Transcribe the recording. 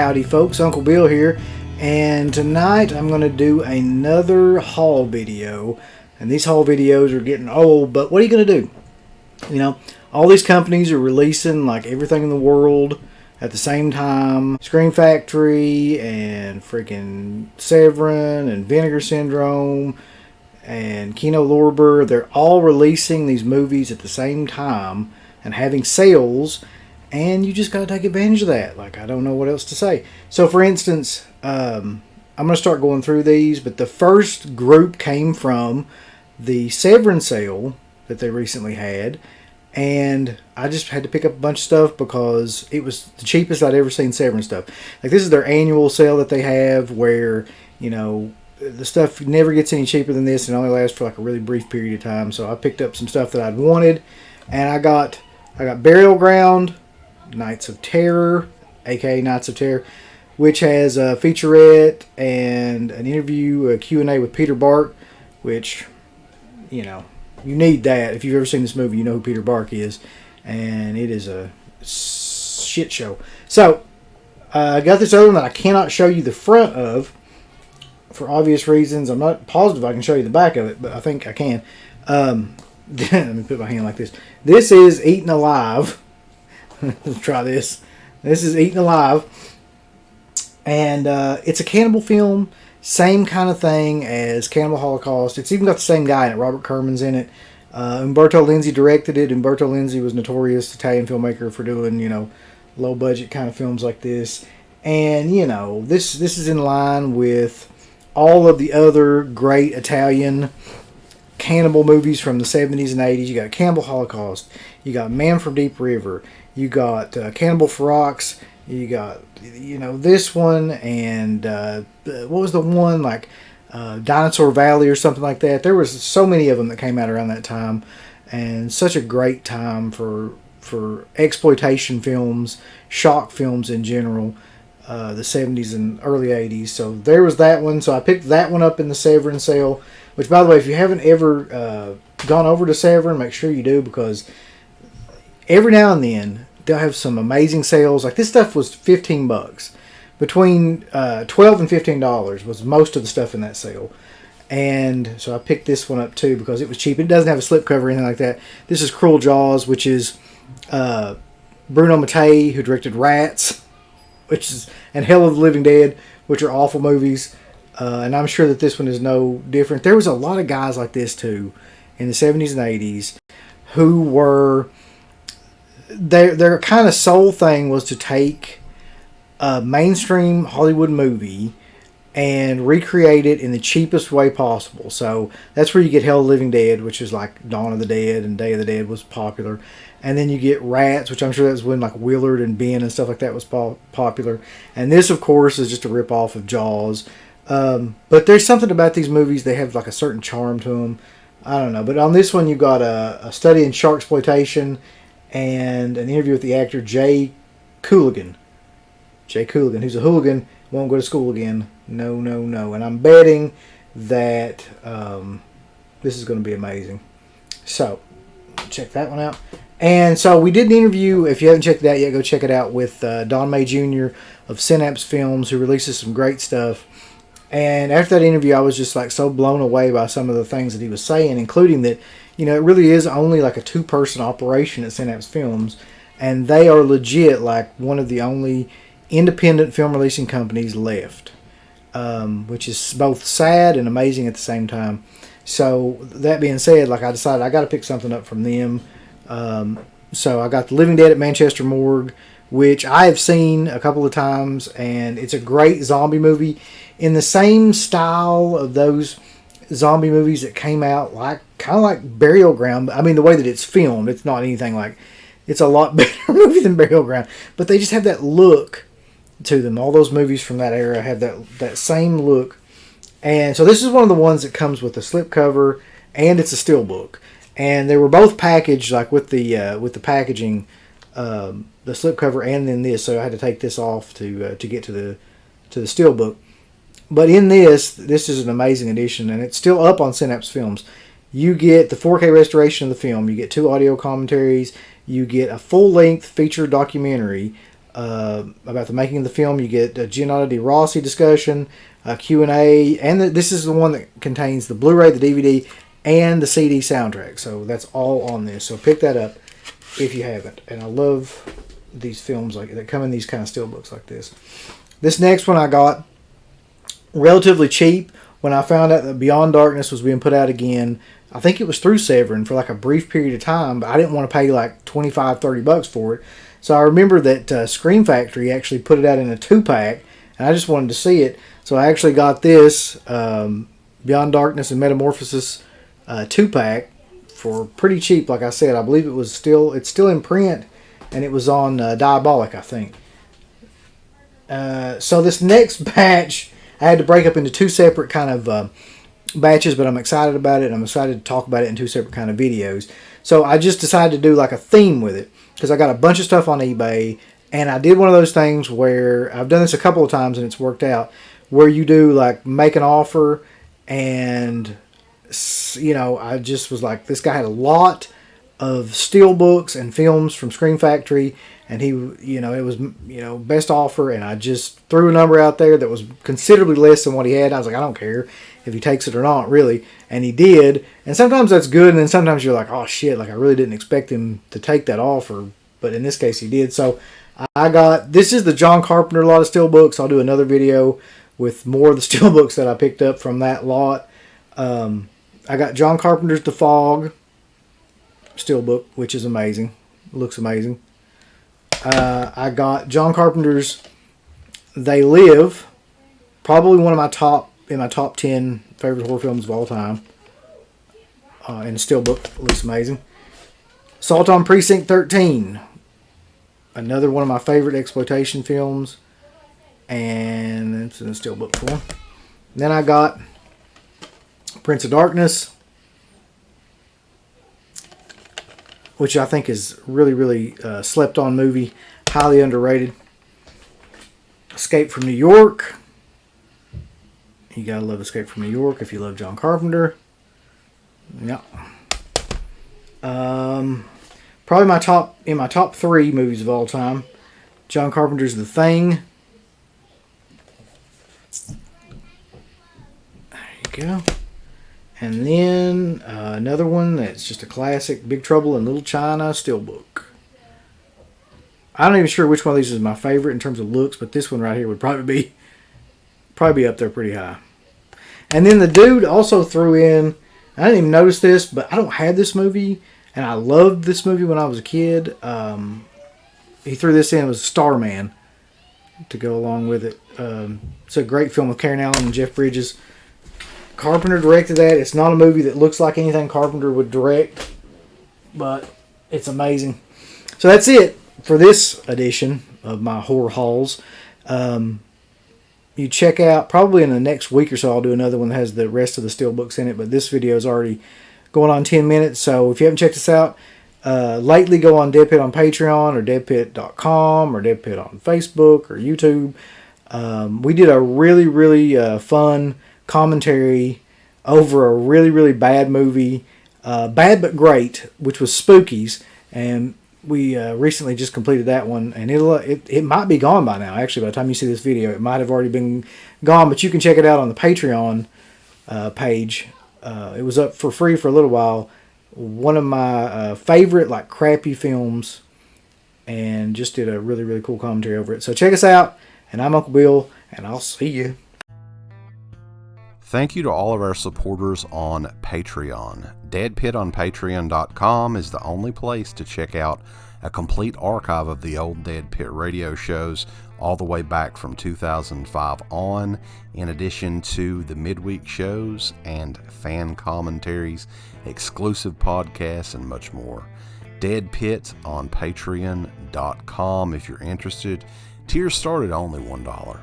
Howdy folks, Uncle Bill here, and tonight I'm going to do another haul video. And these haul videos are getting old, but what are you going to do? You know, all these companies are releasing like everything in the world at the same time. Scream Factory and freaking Severin and Vinegar Syndrome and Kino Lorber, they're all releasing these movies at the same time and having sales. And you just got to take advantage of that. Like, I don't know what else to say. So, for instance, I'm going to start going through these. But the first group came from the Severin sale that they recently had. And I just had to pick up a bunch of stuff because it was the cheapest I'd ever seen Severin stuff. Like, this is their annual sale that they have where, you know, the stuff never gets any cheaper than this and only lasts for like a really brief period of time. So I picked up some stuff that I'd wanted. And I got Burial Ground, Nights of Terror, aka Nights of Terror, which has a featurette and an interview, a Q&A with Peter Bark, which, you know, you need that. If you've ever seen this movie, you know who Peter Bark is, and it is a shit show. So, I got this other one that I cannot show you the front of, for obvious reasons. I'm not positive I can show you the back of it, but I think I can. Let me put my hand like this. This is Eaten Alive. Let's try this. This is Eaten Alive. And it's a cannibal film. Same kind of thing as Cannibal Holocaust. It's even got the same guy in it. Robert Kerman's in it. Umberto Lenzi directed it. Umberto Lenzi was notorious Italian filmmaker for doing, you know, low budget kind of films like this. And, you know, this is in line with all of the other great Italian cannibal movies from the 70s and 80s. You got Cannibal Holocaust. You got Man from Deep River. You got Cannibal Ferox. You got, you know, this one. And what was the one? Like Dinosaur Valley or something like that. There was so many of them that came out around that time. And such a great time for exploitation films, shock films in general. The 70s and early 80s. So there was that one. So I picked that one up in the Severin sale. Which, by the way, if you haven't ever gone over to Severin, make sure you do, because every now and then they'll have some amazing sales. Like, this stuff was $15. Between $12 and $15 was most of the stuff in that sale. And so I picked this one up too because it was cheap. It doesn't have a slipcover or anything like that. This is Cruel Jaws, which is Bruno Mattei, who directed Rats, and Hell of the Living Dead, which are awful movies. And I'm sure that this one is no different. There was a lot of guys like this too in the 70s and 80s who were, their kind of sole thing was to take a mainstream Hollywood movie and recreate it in the cheapest way possible. So that's where you get Hell of the Living Dead, which is like Dawn of the Dead, and Day of the Dead was popular. And then you get Rats, which I'm sure that's when like Willard and Ben and stuff like that was popular. And this, of course, is just a rip-off of Jaws. But there's something about these movies, they have like a certain charm to them. I don't know. But on this one, you've got a study in shark exploitation and an interview with the actor Jay Cooligan. Jay Cooligan, who's a hooligan, won't go to school again. No, no, no. And I'm betting that this is going to be amazing. So, check that one out. And so we did an interview. If you haven't checked it out yet, go check it out with Don May Jr. of Synapse Films, who releases some great stuff. And after that interview, I was just like so blown away by some of the things that he was saying, including that, you know, it really is only like a 2-person operation at Synapse Films, and they are legit like one of the only independent film releasing companies left, which is both sad and amazing at the same time. So that being said, like, I decided I got to pick something up from them. So I got The Living Dead at Manchester Morgue, which I have seen a couple of times, and it's a great zombie movie in the same style of those zombie movies that came out, like kind of like Burial Ground. I mean, the way that it's filmed, it's not anything like, it's a lot better movie than Burial Ground, but they just have that look to them. All those movies from that era have that same look. And so this is one of the ones that comes with a slipcover, and it's a steelbook. And they were both packaged like with the packaging, the slipcover, and then this. So I had to take this off to get to the steelbook. But in this is an amazing edition, and it's still up on Synapse Films. You get the 4K restoration of the film. You get 2 audio commentaries. You get a full-length feature documentary about the making of the film. You get a Giannotti Di Rossi discussion, a Q&A, and this is the one that contains the Blu-ray, the DVD, and the CD soundtrack. So that's all on this. So pick that up if you haven't. And I love these films that come in these kind of steelbooks like this. This next one I got relatively cheap when I found out that Beyond Darkness was being put out again. I think it was through Severin for like a brief period of time, but I didn't want to pay like $25-$30 for it. So I remember that Scream Factory actually put it out in a 2-pack, and I just wanted to see it. So I actually got this Beyond Darkness and Metamorphosis 2-pack for pretty cheap. Like I said, I believe it's still in print, and it was on Diabolic, I think. So this next batch, I had to break up into 2 separate kind of batches, but I'm excited about it, and I'm excited to talk about it in 2 separate kind of videos. So I just decided to do like a theme with it, because I got a bunch of stuff on eBay, and I did one of those things where I've done this a couple of times and it's worked out, where you do like make an offer, and I just was like, this guy had a lot of steelbooks and films from Scream Factory, and he, it was, best offer, and I just threw a number out there that was considerably less than what he had. I was like, I don't care if he takes it or not, really. And he did. And sometimes that's good, and then sometimes you're like, oh shit, like I really didn't expect him to take that offer. But in this case, he did. So this is the John Carpenter lot of steelbooks. I'll do another video with more of the steelbooks that I picked up from that lot. I got John Carpenter's The Fog steelbook, which is amazing. Looks amazing. I got John Carpenter's They Live, probably one of my top 10 favorite horror films of all time. And the steelbook looks amazing. Assault on Precinct 13, another one of my favorite exploitation films, and it's in a steelbook form. Then I got Prince of Darkness, which I think is really, really slept on movie, highly underrated. Escape from New York. You gotta love Escape from New York if you love John Carpenter. Yeah. Probably in my top 3 movies of all time. John Carpenter's The Thing. There you go. And then another one that's just a classic, Big Trouble in Little China steelbook. I'm not even sure which one of these is my favorite in terms of looks, but this one right here would probably be up there pretty high. And then the dude also threw in, I didn't even notice this, but I don't have this movie, and I loved this movie when I was a kid. He threw this in, it was Starman, to go along with it. It's a great film with Karen Allen and Jeff Bridges. Carpenter directed that. It's not a movie that looks like anything Carpenter would direct, but it's amazing. So that's it for this edition of my horror hauls. You check out, probably in the next week or so, I'll do another one that has the rest of the steelbooks in it, but this video is already going on 10 minutes, so if you haven't checked this out, lately go on DeadPit on Patreon, or DeadPit.com, or DeadPit on Facebook, or YouTube. We did a really, really fun commentary over a really, really bad movie, bad but great, which was Spookies, and we recently just completed that one, and it might be gone by now. Actually, by the time you see this video, it might have already been gone, but you can check it out on the Patreon page. It was up for free for a little while. One of my favorite like crappy films, and just did a really, really cool commentary over it. So check us out, and I'm Uncle Bill, and I'll see you. Thank you to all of our supporters on Patreon. DeadPitOnPatreon.com is the only place to check out a complete archive of the old Dead Pit Radio shows all the way back from 2005 on, in addition to the midweek shows and fan commentaries, exclusive podcasts, and much more. DeadPitOnPatreon.com if you're interested. Tiers start at only $1.